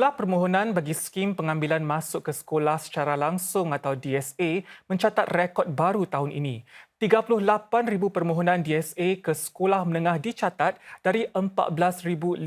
Jumlah permohonan bagi skim pengambilan masuk ke sekolah secara langsung atau DSA mencatat rekod baru tahun ini. 38,000 permohonan DSA ke sekolah menengah dicatat dari 14,500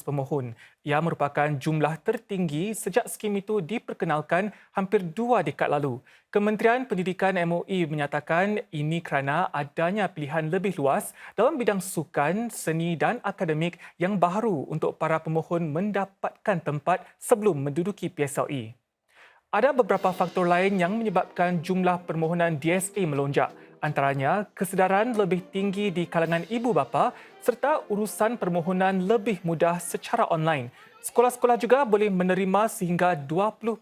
pemohon. Ia merupakan jumlah tertinggi sejak skim itu diperkenalkan hampir 2 dekad lalu. Kementerian Pendidikan MOE menyatakan ini kerana adanya pilihan lebih luas dalam bidang sukan, seni dan akademik yang baru untuk para pemohon mendapatkan tempat sebelum menduduki PSLE. Ada beberapa faktor lain yang menyebabkan jumlah permohonan DSA melonjak. Antaranya, kesedaran lebih tinggi di kalangan ibu bapa serta urusan permohonan lebih mudah secara online. Sekolah-sekolah juga boleh menerima sehingga 20%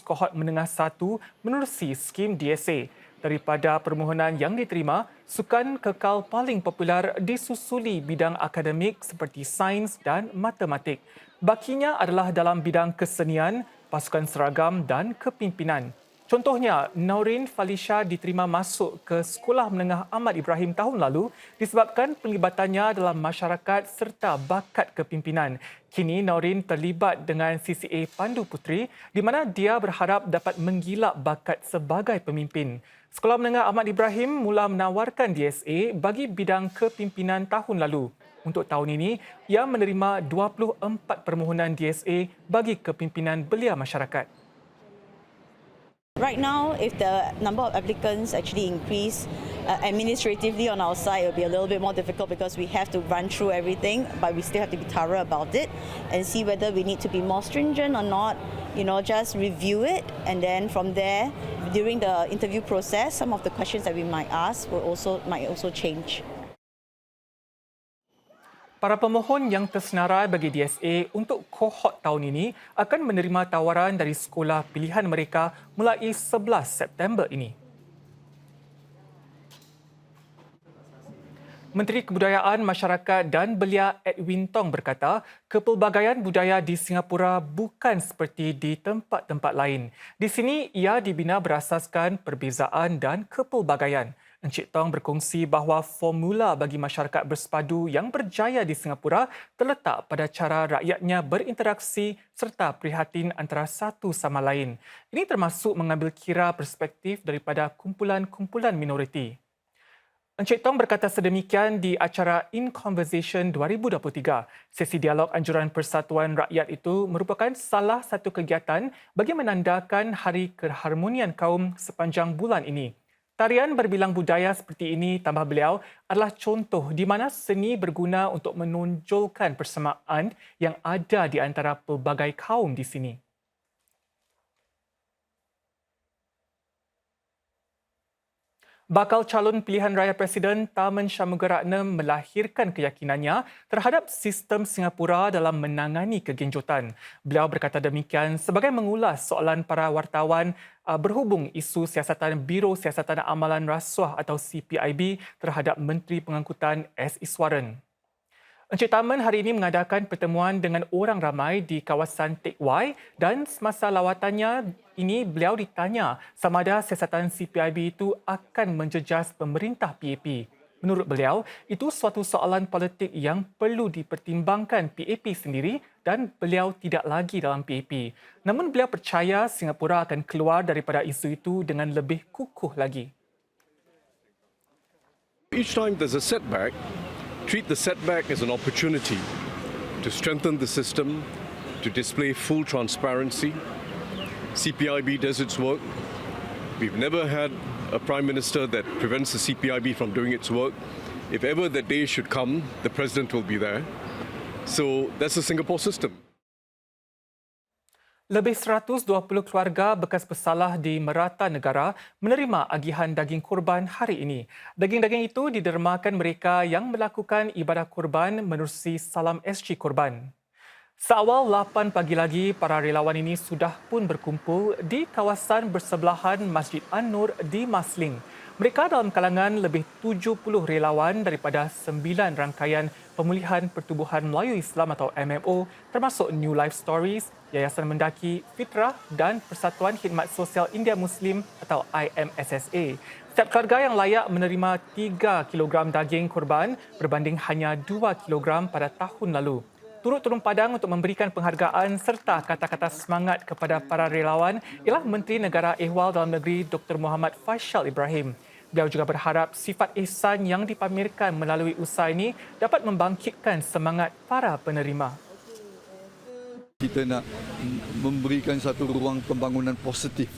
kohort menengah 1 menerusi skim DSA. Daripada permohonan yang diterima, sukan kekal paling popular disusuli bidang akademik seperti sains dan matematik. Bakinya adalah dalam bidang kesenian, pasukan seragam dan kepimpinan. Contohnya, Naurin Falisha diterima masuk ke Sekolah Menengah Ahmad Ibrahim tahun lalu disebabkan penglibatannya dalam masyarakat serta bakat kepimpinan. Kini Naurin terlibat dengan CCA Pandu Puteri di mana dia berharap dapat menggilap bakat sebagai pemimpin. Sekolah Menengah Ahmad Ibrahim mula menawarkan DSA bagi bidang kepimpinan tahun lalu. Untuk tahun ini, ia menerima 24 permohonan DSA bagi kepimpinan belia masyarakat. Right now, if the number of applicants actually increase administratively on our side, it will be a little bit more difficult because we have to run through everything, but we still have to be thorough about it and see whether we need to be more stringent or not. Just review it, and then from there, during the interview process, some of the questions that we might ask might also change. Para pemohon yang tersenarai bagi DSA untuk kohort tahun ini akan menerima tawaran dari sekolah pilihan mereka mulai 11 September ini. Menteri Kebudayaan Masyarakat dan Belia Edwin Tong berkata, kepelbagaian budaya di Singapura bukan seperti di tempat-tempat lain. Di sini ia dibina berasaskan perbezaan dan kepelbagaian. Encik Tong berkongsi bahawa formula bagi masyarakat bersepadu yang berjaya di Singapura terletak pada cara rakyatnya berinteraksi serta prihatin antara satu sama lain. Ini termasuk mengambil kira perspektif daripada kumpulan-kumpulan minoriti. Encik Tong berkata sedemikian di acara In Conversation 2023. Sesi dialog anjuran Persatuan Rakyat itu merupakan salah satu kegiatan bagi menandakan Hari Keharmonian Kaum sepanjang bulan ini. Tarian berbilang budaya seperti ini, tambah beliau, adalah contoh di mana seni berguna untuk menonjolkan persamaan yang ada di antara pelbagai kaum di sini. Bakal calon pilihan raya Presiden Tharman Shanmugaratnam melahirkan keyakinannya terhadap sistem Singapura dalam menangani kegenjotan. Beliau berkata demikian sebagai mengulas soalan para wartawan berhubung isu siasatan Biro Siasatan Amalan Rasuah atau CPIB terhadap Menteri Pengangkutan S. Iswaran. Encik Tharman hari ini mengadakan pertemuan dengan orang ramai di kawasan Teck Whye dan semasa lawatannya ini beliau ditanya sama ada siasatan CPIB itu akan menjejas pemerintah PAP. Menurut beliau, itu suatu soalan politik yang perlu dipertimbangkan PAP sendiri dan beliau tidak lagi dalam PAP. Namun beliau percaya Singapura akan keluar daripada isu itu dengan lebih kukuh lagi. Each time there's a setback, treat the setback as an opportunity to strengthen the system, to display full transparency. CPIB does its work. We've never had a Prime Minister that prevents the CPIB from doing its work. If ever that day should come, the President will be there. So that's the Singapore system. Lebih 120 keluarga bekas bersalah di merata negara menerima agihan daging kurban hari ini. Daging-daging itu didermakan mereka yang melakukan ibadah kurban menerusi Salam SG Kurban. Seawal 8 pagi lagi, para relawan ini sudah pun berkumpul di kawasan bersebelahan Masjid An-Nur di Marsiling. Mereka dalam kalangan lebih 70 relawan daripada 9 rangkaian Pemulihan Pertubuhan Melayu Islam atau MMO termasuk New Life Stories, Yayasan Mendaki, Fitrah dan Persatuan Khidmat Sosial India Muslim atau IMSSA. Setiap keluarga yang layak menerima 3 kilogram daging kurban berbanding hanya 2 kilogram pada tahun lalu. Turut turun padang untuk memberikan penghargaan serta kata-kata semangat kepada para relawan ialah Menteri Negara Ehwal Dalam Negeri Dr. Muhammad Faisal Ibrahim. Beliau juga berharap sifat ihsan yang dipamerkan melalui usaha ini dapat membangkitkan semangat para penerima. Kita nak memberikan satu ruang pembangunan positif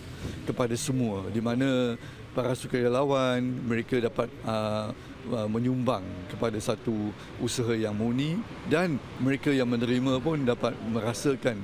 kepada semua di mana para sukarelawan mereka dapat menyumbang kepada satu usaha yang murni dan mereka yang menerima pun dapat merasakan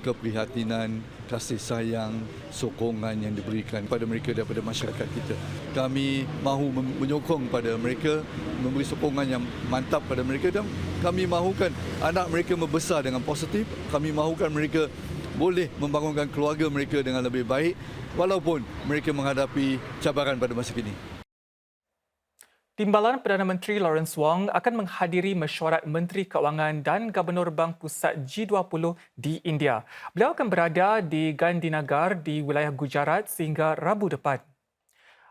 keprihatinan, kasih sayang, sokongan yang diberikan kepada mereka daripada masyarakat kita. Kami mahu menyokong pada mereka, memberi sokongan yang mantap pada mereka dan kami mahukan anak mereka membesar dengan positif. Kami mahukan mereka boleh membangunkan keluarga mereka dengan lebih baik walaupun mereka menghadapi cabaran pada masa kini. Timbalan Perdana Menteri Lawrence Wong akan menghadiri mesyuarat Menteri Keuangan dan Gubernur Bank Pusat G20 di India. Beliau akan berada di Gandhinagar di wilayah Gujarat sehingga Rabu depan.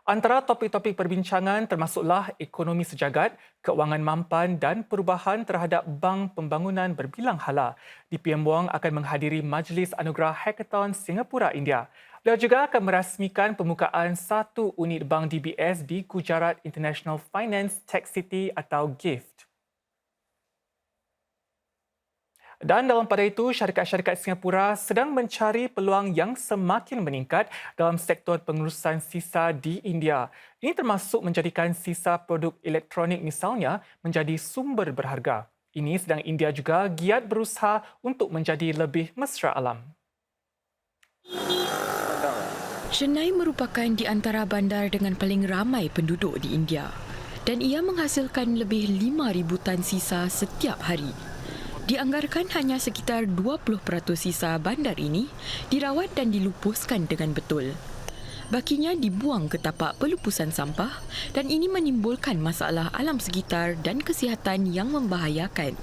Antara topik-topik perbincangan termasuklah ekonomi sejagat, keuangan mampan dan perubahan terhadap bank pembangunan berbilang hala. DPM Wong akan menghadiri Majlis Anugerah Hackathon Singapura India. Beliau juga akan merasmikan pembukaan satu unit bank DBS di Gujarat International Finance Tech City atau GIFT. Dan dalam pada itu, syarikat-syarikat Singapura sedang mencari peluang yang semakin meningkat dalam sektor pengurusan sisa di India. Ini termasuk menjadikan sisa produk elektronik misalnya menjadi sumber berharga. Ini sedang India juga giat berusaha untuk menjadi lebih mesra alam. Chennai merupakan di antara bandar dengan paling ramai penduduk di India dan ia menghasilkan lebih 5,000 tan sisa setiap hari. Dianggarkan hanya sekitar 20% sisa bandar ini dirawat dan dilupuskan dengan betul. Bakinya dibuang ke tapak pelupusan sampah dan ini menimbulkan masalah alam sekitar dan kesihatan yang membahayakan.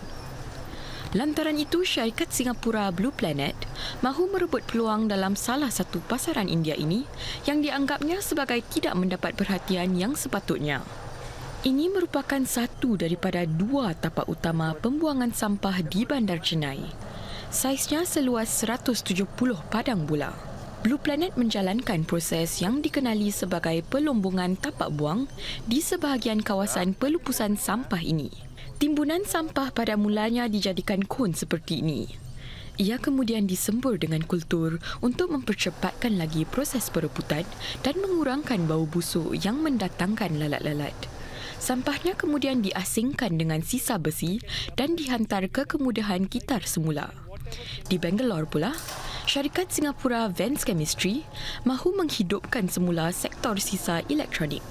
Lantaran itu, syarikat Singapura Blue Planet mahu merebut peluang dalam salah satu pasaran India ini yang dianggapnya sebagai tidak mendapat perhatian yang sepatutnya. Ini merupakan satu daripada 2 tapak utama pembuangan sampah di Bandar Chennai. Saiznya seluas 170 padang bola. Blue Planet menjalankan proses yang dikenali sebagai pelombongan tapak buang di sebahagian kawasan pelupusan sampah ini. Timbunan sampah pada mulanya dijadikan kon seperti ini. Ia kemudian disembur dengan kultur untuk mempercepatkan lagi proses perebutan dan mengurangkan bau busuk yang mendatangkan lalat-lalat. Sampahnya kemudian diasingkan dengan sisa besi dan dihantar ke kemudahan kitar semula. Di Bangalore pula, syarikat Singapura Vance Chemistry mahu menghidupkan semula sektor sisa elektronik.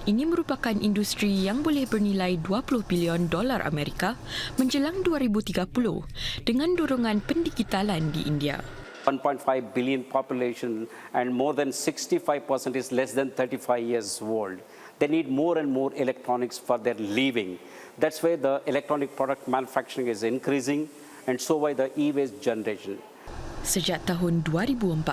Ini merupakan industri yang boleh bernilai $20 bilion Amerika menjelang 2030 dengan dorongan pendigitalan di India. 1.5 billion population and more than 65% is less than 35 years old. They need more and more electronics for their living. That's why the electronic product manufacturing is increasing and so why the e-waste generation. Sejak tahun 2014,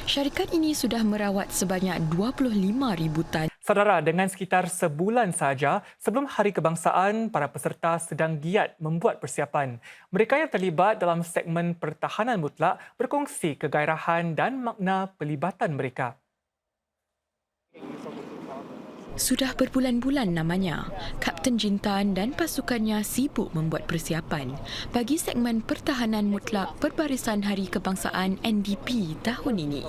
syarikat ini sudah merawat sebanyak 25,000 tan. Saudara, dengan sekitar sebulan sahaja sebelum Hari Kebangsaan, para peserta sedang giat membuat persiapan. Mereka yang terlibat dalam segmen pertahanan mutlak berkongsi kegairahan dan makna pelibatan mereka. Sudah berbulan-bulan namanya, Kapten Jintan dan pasukannya sibuk membuat persiapan bagi segmen pertahanan mutlak Perbarisan Hari Kebangsaan NDP tahun ini.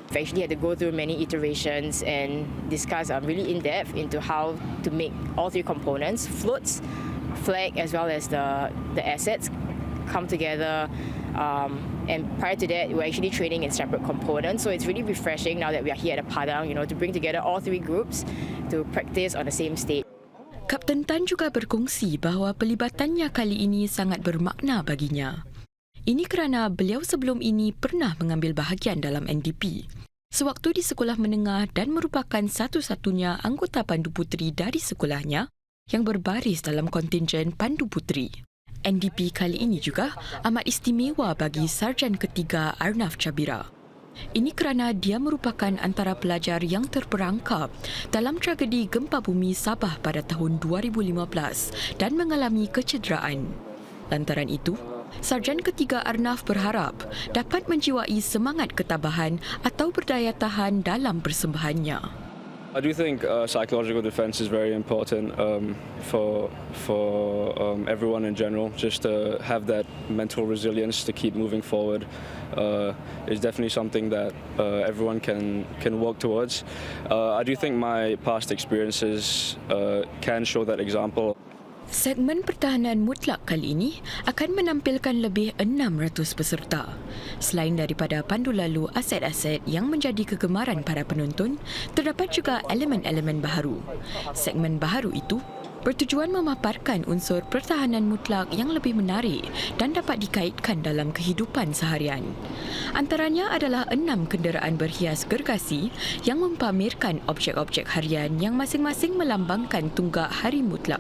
We've actually had to go through many iterations and discuss really in-depth into how to make all 3 components, floats, flag as well as the assets come together. And prior to that, we're actually training in separate components. So it's really refreshing now that we are here at Padang, to bring together all 3 groups to practice on the same stage. Kapten Tan juga berkongsi bahawa pelibatannya kali ini sangat bermakna baginya. Ini kerana beliau sebelum ini pernah mengambil bahagian dalam NDP sewaktu di sekolah menengah dan merupakan satu-satunya anggota Pandu Puteri dari sekolahnya yang berbaris dalam kontingen Pandu Puteri. NDP kali ini juga amat istimewa bagi Sarjan Ketiga Arnaf Chabira. Ini kerana dia merupakan antara pelajar yang terperangkap dalam tragedi gempa bumi Sabah pada tahun 2015 dan mengalami kecederaan. Lantaran itu, Sarjan Ketiga Arnaf berharap dapat menjiwai semangat ketabahan atau berdaya tahan dalam persembahannya. I do think psychological defense is very important for everyone in general. Just to have that mental resilience to keep moving forward is definitely something that everyone can work towards. I do think my past experiences can show that example. Segmen pertahanan mutlak kali ini akan menampilkan lebih 600 peserta. Selain daripada pandu lalu aset-aset yang menjadi kegemaran para penonton, terdapat juga elemen-elemen baharu. Segmen baharu itu bertujuan memaparkan unsur pertahanan mutlak yang lebih menarik dan dapat dikaitkan dalam kehidupan seharian. Antaranya adalah 6 kenderaan berhias gergasi yang mempamerkan objek-objek harian yang masing-masing melambangkan tunggak hari mutlak.